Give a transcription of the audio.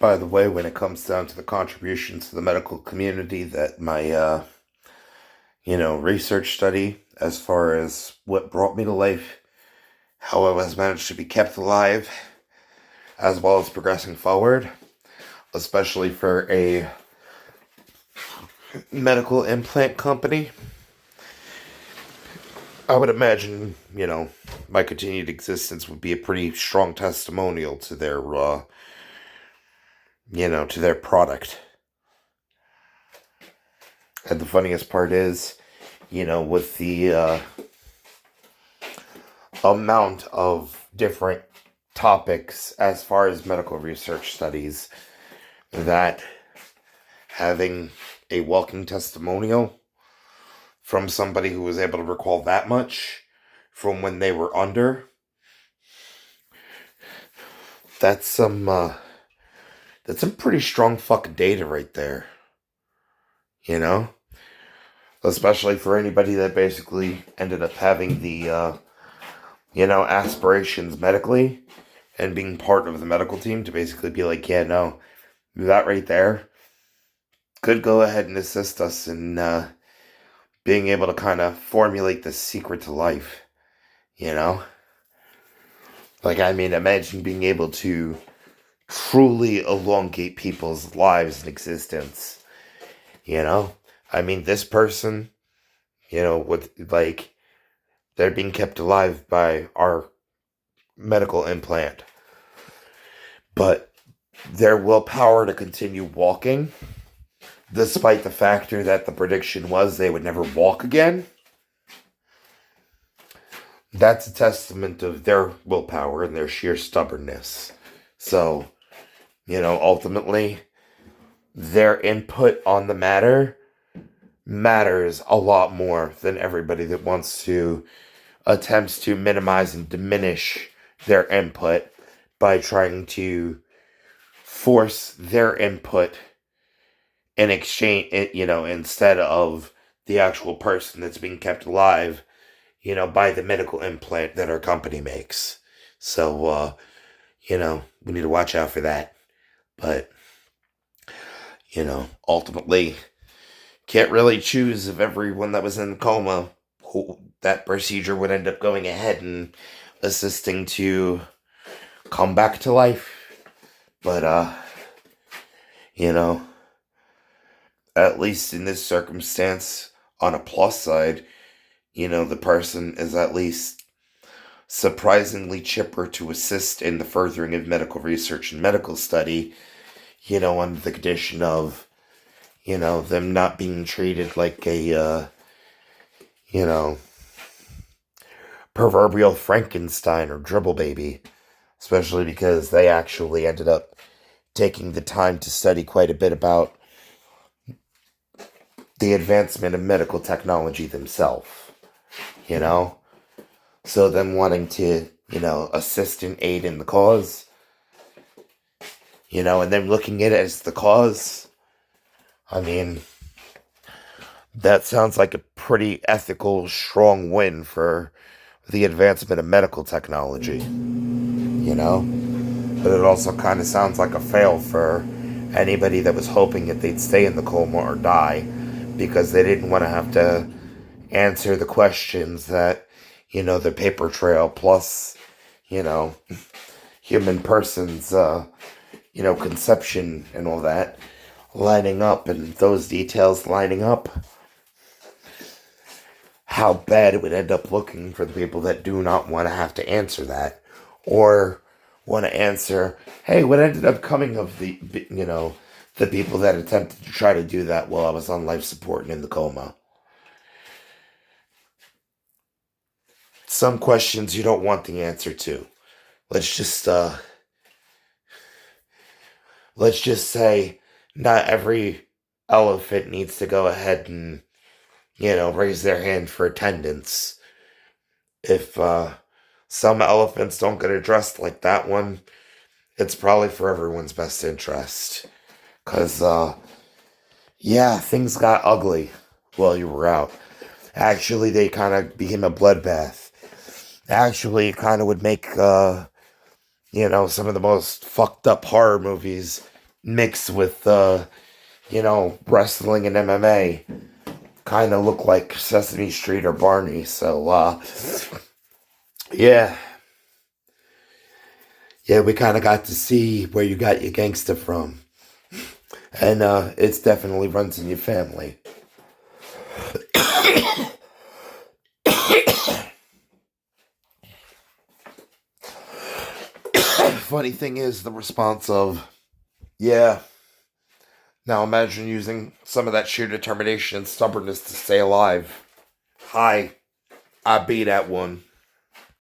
By the way, when it comes down to the contributions to the medical community that my, research study, as far as what brought me to life, how I was managed to be kept alive, as well as progressing forward, especially for a medical implant company, I would imagine, my continued existence would be a pretty strong testimonial to their product. And the funniest part is, with the amount of different topics as far as medical research studies, that having a walking testimonial from somebody who was able to recall that much from when they were under, that's some pretty strong fucking data right there. Especially for anybody that basically ended up having the aspirations medically and being part of the medical team to basically be like, yeah, no, that right there could go ahead and assist us in being able to kind of formulate the secret to life, imagine being able to truly elongate people's lives and existence, this person, with, they're being kept alive by our medical implant. But their willpower to continue walking, despite the factor that the prediction was they would never walk again, that's a testament of their willpower and their sheer stubbornness. So, ultimately, their input on the matter matters a lot more than everybody that wants to attempt to minimize and diminish their input by trying to force their input in exchange, instead of the actual person that's being kept alive, by the medical implant that our company makes. So, we need to watch out for that. But, ultimately, can't really choose if everyone that was in coma, that procedure would end up going ahead and assisting to come back to life. But, at least in this circumstance, on a plus side, the person is at least surprisingly chipper to assist in the furthering of medical research and medical study, under the condition of, them not being treated like a, proverbial Frankenstein or dribble baby, especially because they actually ended up taking the time to study quite a bit about the advancement of medical technology themselves, So them wanting to, assist and aid in the cause, and them looking at it as the cause, that sounds like a pretty ethical, strong win for the advancement of medical technology, But it also kind of sounds like a fail for anybody that was hoping that they'd stay in the coma or die, because they didn't want to have to answer the questions that, the paper trail plus, human person's, conception and all that lining up, and those details lining up, how bad it would end up looking for the people that do not want to have to answer that, or want to answer, hey, what ended up coming of the people that attempted to try to do that while I was on life support and in the coma. Some questions you don't want the answer to. Let's just say not every elephant needs to go ahead and, raise their hand for attendance. If some elephants don't get addressed like that one, it's probably for everyone's best interest. Because, things got ugly while you were out. Actually, they kind of became a bloodbath. Actually, it kind of would make, some of the most fucked up horror movies mixed with, wrestling and MMA. Kind of look like Sesame Street or Barney. So, yeah. Yeah, we kind of got to see where you got your gangster from. And it's definitely runs in your family. Funny thing is the response of, yeah. Now imagine using some of that sheer determination and stubbornness to stay alive. Hi, I beat that one.